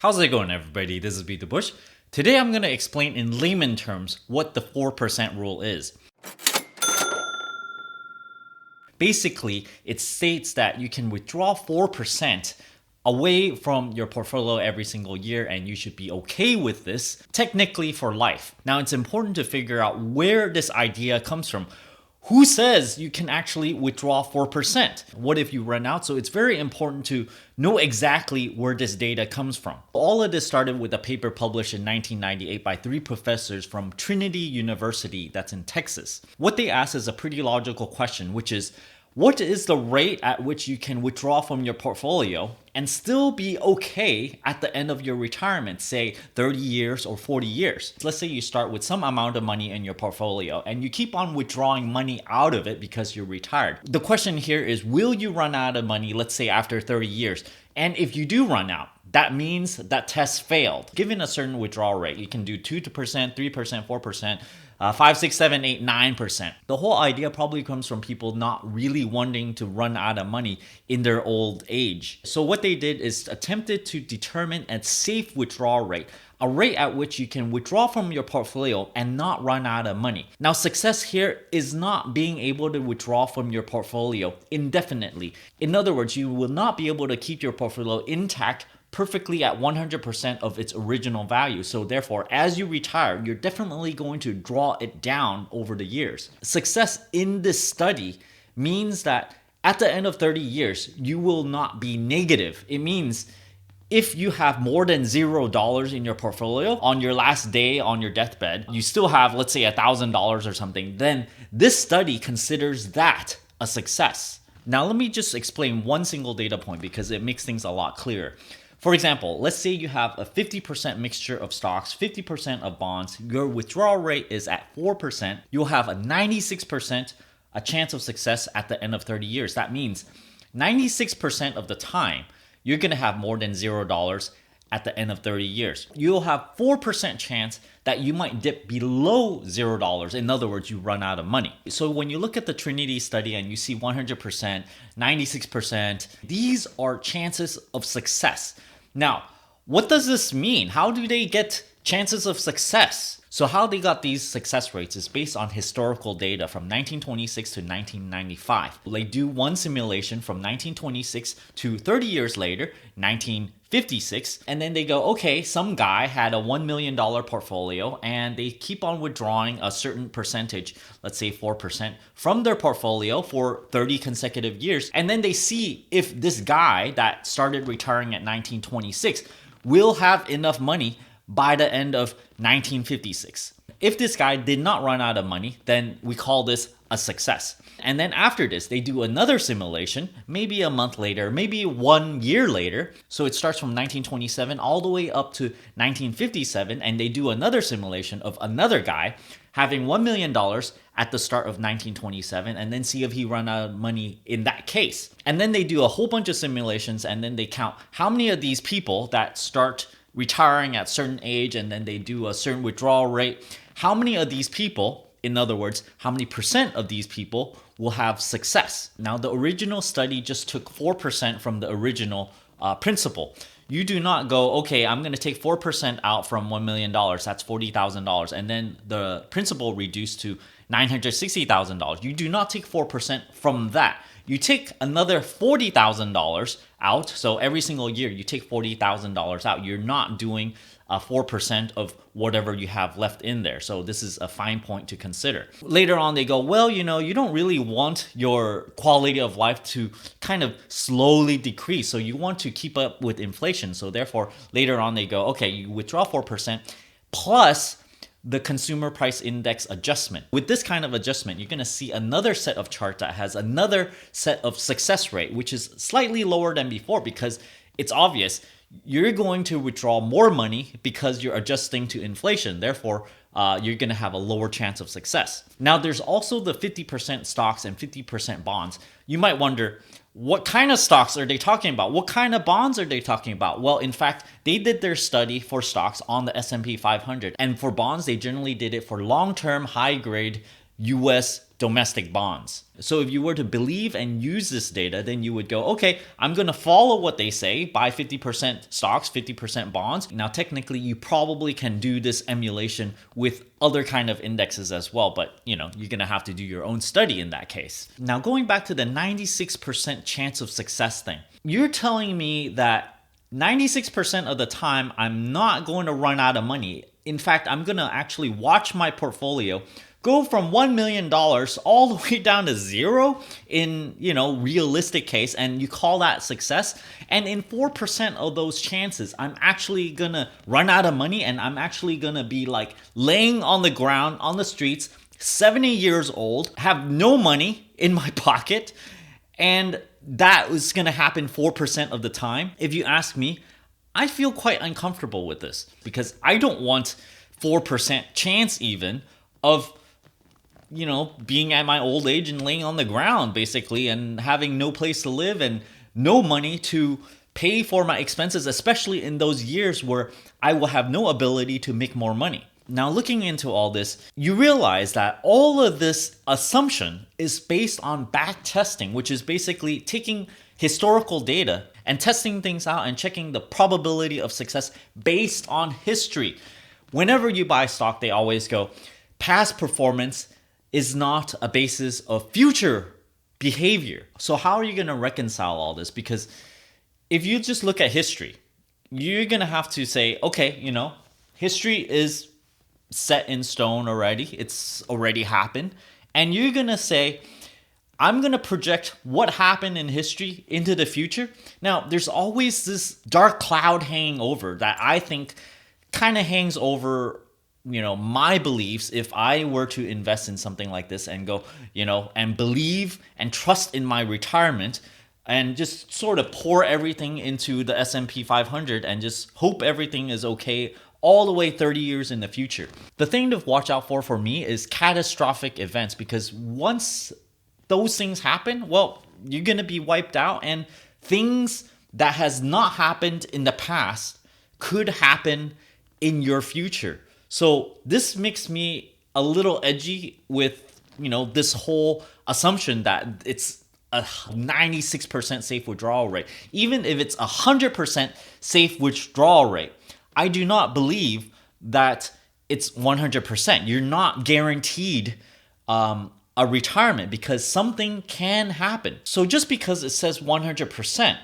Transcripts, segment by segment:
How's it going, everybody? This is BeatTheBush. Today I'm going to explain in layman terms what the 4% rule is. Basically, it states that you can withdraw 4% away from your portfolio every single year, and you should be okay with this technically for life. Now, it's important to figure out where this idea comes from. Who says you can actually withdraw 4%? What if you run out? So it's very important to know exactly where this data comes from. All of this started with a paper published in 1998 by 3 professors from Trinity University, that's in Texas. What they asked is a pretty logical question, which is, what is the rate at which you can withdraw from your portfolio and still be okay at the end of your retirement, say 30 years or 40 years? Let's say you start with some amount of money in your portfolio and you keep on withdrawing money out of it because you're retired. The question here is, will you run out of money, let's say after 30 years? And if you do run out, that means that test failed. Given a certain withdrawal rate, you can do 2%, 3%, 4%, 5, 6, 7, 8, 9%. The whole idea probably comes from people not really wanting to run out of money in their old age. So what they did is attempted to determine a safe withdrawal rate, a rate at which you can withdraw from your portfolio and not run out of money. Now, success here is not being able to withdraw from your portfolio indefinitely. In other words, you will not be able to keep your portfolio intact perfectly at 100% of its original value. So therefore, as you retire, you're definitely going to draw it down over the years. Success in this study means that at the end of 30 years, you will not be negative. It means if you have more than $0 in your portfolio on your last day on your deathbed, you still have, let's say, $1,000 or something, then this study considers that a success. Now, let me just explain one single data point because it makes things a lot clearer. For example, let's say you have a 50% mixture of stocks, 50% of bonds, your withdrawal rate is at 4%, you'll have a 96% a chance of success at the end of 30 years. That means 96% of the time, you're going to have more than $0 at the end of 30 years. You'll have 4% chance that you might dip below $0. In other words, you run out of money. So when you look at the Trinity study and you see 100%, 96%, these are chances of success. Now, what does this mean? How do they get chances of success? So how they got these success rates is based on historical data from 1926 to 1995. They do one simulation from 1926 to 30 years later, 1956, and then they go, okay, some guy had a $1 million portfolio and they keep on withdrawing a certain percentage, let's say 4%, from their portfolio for 30 consecutive years. And then they see if this guy that started retiring at 1926 will have enough money by the end of 1956. If this guy did not run out of money, then we call this a success. And then after this, they do another simulation, maybe a month later, maybe 1 year later. So it starts from 1927 all the way up to 1957, and they do another simulation of another guy having $1 million at the start of 1927, and then see if he run out of money in that case. And then they do a whole bunch of simulations, and then they count how many of these people that start retiring at a certain age and then they do a certain withdrawal rate, how many of these people, in other words, how many percent of these people will have success? Now, the original study just took 4% from the original principle. You do not go, okay, I'm going to take 4% out from $1 million, that's $40,000, and then the principal reduced to $960,000. You do not take 4% from that. You take another $40,000 out. So every single year you take $40,000 out. You're not doing 4% of whatever you have left in there. So this is a fine point to consider. Later on, they go, well, you don't really want your quality of life to kind of slowly decrease. So you want to keep up with inflation. So therefore, later on, they go, okay, you withdraw 4% plus the consumer price index adjustment. With this kind of adjustment, you're going to see another set of chart that has another set of success rate, which is slightly lower than before because it's obvious you're going to withdraw more money because you're adjusting to inflation. Therefore, you're going to have a lower chance of success. Now, there's also the 50% stocks and 50% bonds. You might wonder, what kind of stocks are they talking about? What kind of bonds are they talking about? Well, in fact, they did their study for stocks on the S&P 500. And for bonds, they generally did it for long-term, high-grade US domestic bonds. So if you were to believe and use this data, then you would go, okay, I'm going to follow what they say, buy 50% stocks, 50% bonds. Now, technically, you probably can do this emulation with other kind of indexes as well, but you're going to have to do your own study in that case. Now, going back to the 96% chance of success thing, you're telling me that 96% of the time, I'm not going to run out of money. In fact, I'm going to actually watch my portfolio go from $1 million all the way down to zero in, realistic case, and you call that success. And in 4% of those chances, I'm actually gonna run out of money and I'm actually gonna be like laying on the ground, on the streets, 70 years old, have no money in my pocket, and that was gonna happen 4% of the time. If you ask me, I feel quite uncomfortable with this because I don't want 4% chance even of being at my old age and laying on the ground basically and having no place to live and no money to pay for my expenses, especially in those years where I will have no ability to make more money. Now, looking into all this, you realize that all of this assumption is based on back testing, which is basically taking historical data and testing things out and checking the probability of success based on history. Whenever you buy stock, they always go, past performance is not a basis of future behavior. So how are you going to reconcile all this? Because if you just look at history, you're going to have to say, okay, history is set in stone already. It's already happened. And you're going to say, I'm going to project what happened in history into the future. Now, there's always this dark cloud hanging over that I think kind of hangs over my beliefs if I were to invest in something like this and go, and believe and trust in my retirement and just sort of pour everything into the S&P 500 and just hope everything is okay all the way 30 years in the future. The thing to watch out for me is catastrophic events, because once those things happen, well, you're going to be wiped out, and things that has not happened in the past could happen in your future. So this makes me a little edgy with, this whole assumption that it's a 96% safe withdrawal rate. Even if it's 100% safe withdrawal rate, I do not believe that it's 100%. You're not guaranteed a retirement because something can happen. So just because it says 100%,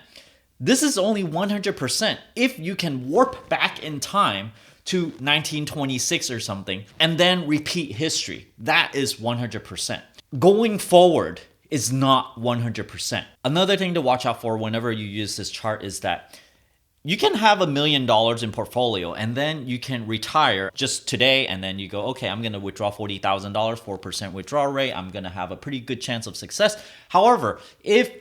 this is only 100% if you can warp back in time to 1926 or something, and then repeat history. That is 100%. Going forward is not 100%. Another thing to watch out for whenever you use this chart is that you can have $1 million in portfolio and then you can retire just today, and then you go, okay, I'm going to withdraw $40,000, 4% withdrawal rate. I'm going to have a pretty good chance of success. However, if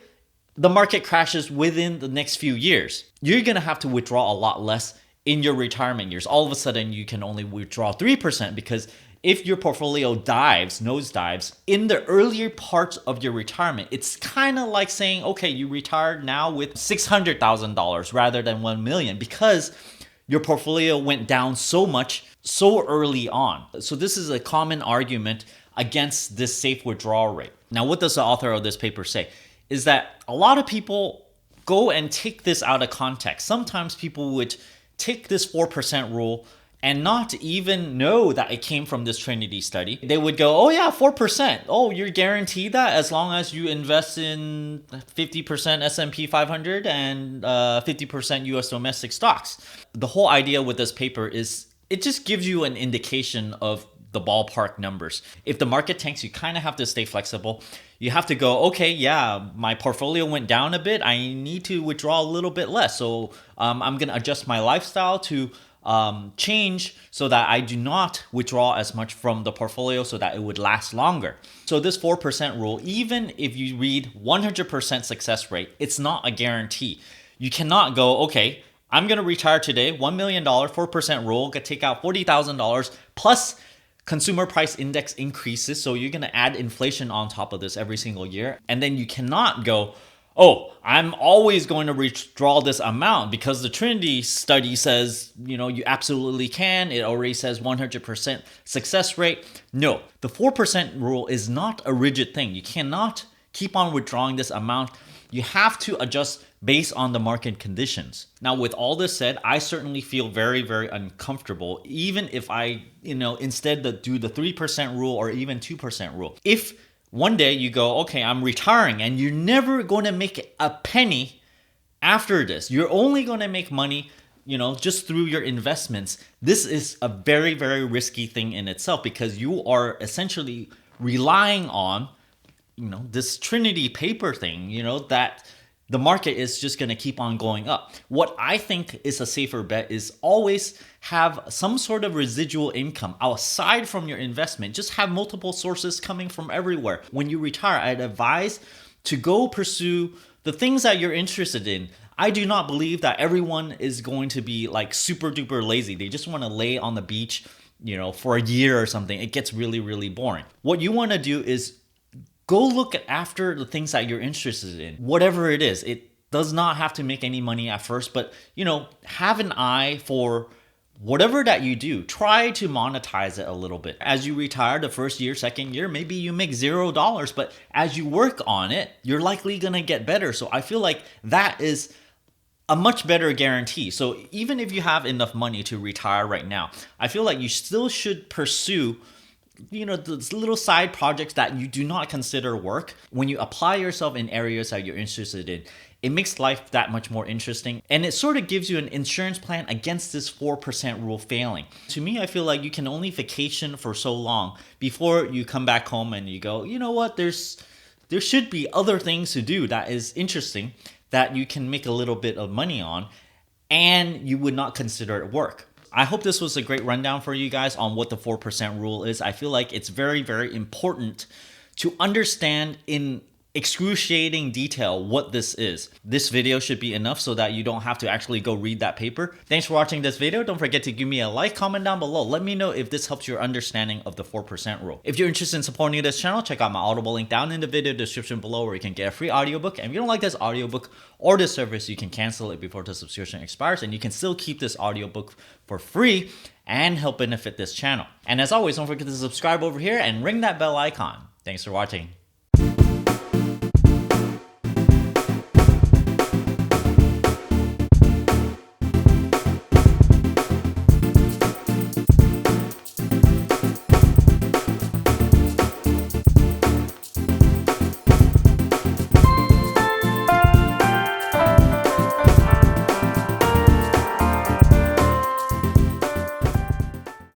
the market crashes within the next few years, you're going to have to withdraw a lot less in your retirement years. All of a sudden, you can only withdraw 3% because if your portfolio nosedives in the earlier parts of your retirement, it's kind of like saying, okay, you retired now with $600,000 rather than $1 million because your portfolio went down so much so early on. So this is a common argument against this safe withdrawal rate. Now, what does the author of this paper say? Is that a lot of people go and take this out of context. Sometimes people would take this 4% rule and not even know that it came from this Trinity study. They would go, oh yeah, 4%. Oh, you're guaranteed that as long as you invest in 50% S&P 500 and 50% US domestic stocks. The whole idea with this paper is it just gives you an indication of the ballpark numbers. If the market tanks, you kind of have to stay flexible. You have to go, okay, yeah, my portfolio went down a bit. I need to withdraw a little bit less. So I'm going to adjust my lifestyle to change so that I do not withdraw as much from the portfolio so that it would last longer. So this 4% rule, even if you read 100% success rate, it's not a guarantee. You cannot go, okay, I'm going to retire today, $1 million, 4% rule, take out $40,000 plus consumer price index increases. So you're going to add inflation on top of this every single year. And then you cannot go, oh, I'm always going to withdraw this amount because the Trinity study says, you absolutely can. It already says 100% success rate. No, the 4% rule is not a rigid thing. You cannot keep on withdrawing this amount. You have to adjust based on the market conditions. Now, with all this said, I certainly feel very, very uncomfortable, even if I, instead do the 3% rule or even 2% rule. If one day you go, okay, I'm retiring, and you're never going to make a penny after this. You're only going to make money, just through your investments. This is a very, very risky thing in itself because you are essentially relying on this Trinity paper thing, that the market is just going to keep on going up. What I think is a safer bet is always have some sort of residual income aside from your investment. Just have multiple sources coming from everywhere. When you retire, I'd advise to go pursue the things that you're interested in. I do not believe that everyone is going to be like super duper lazy. They just want to lay on the beach, for a year or something. It gets really, really boring. What you want to do is go look after the things that you're interested in, whatever it is. It does not have to make any money at first, but have an eye for whatever that you do. Try to monetize it a little bit. As you retire the first year, second year, maybe you make $0, but as you work on it, you're likely gonna get better. So I feel like that is a much better guarantee. So even if you have enough money to retire right now, I feel like you still should pursue those little side projects that you do not consider work. When you apply yourself in areas that you're interested in, it makes life that much more interesting. And it sort of gives you an insurance plan against this 4% rule failing. To me, I feel like you can only vacation for so long before you come back home and you go, you know what, there should be other things to do that is interesting that you can make a little bit of money on, and you would not consider it work. I hope this was a great rundown for you guys on what the 4% rule is. I feel like it's very, very important to understand in excruciating detail what this is. This video should be enough so that you don't have to actually go read that paper. Thanks for watching this video. Don't forget to give me a like, comment down below. Let me know if this helps your understanding of the 4% rule. If you're interested in supporting this channel, check out my Audible link down in the video description below where you can get a free audiobook. And if you don't like this audiobook or this service, you can cancel it before the subscription expires, and you can still keep this audiobook for free and help benefit this channel. And as always, don't forget to subscribe over here and ring that bell icon. Thanks for watching.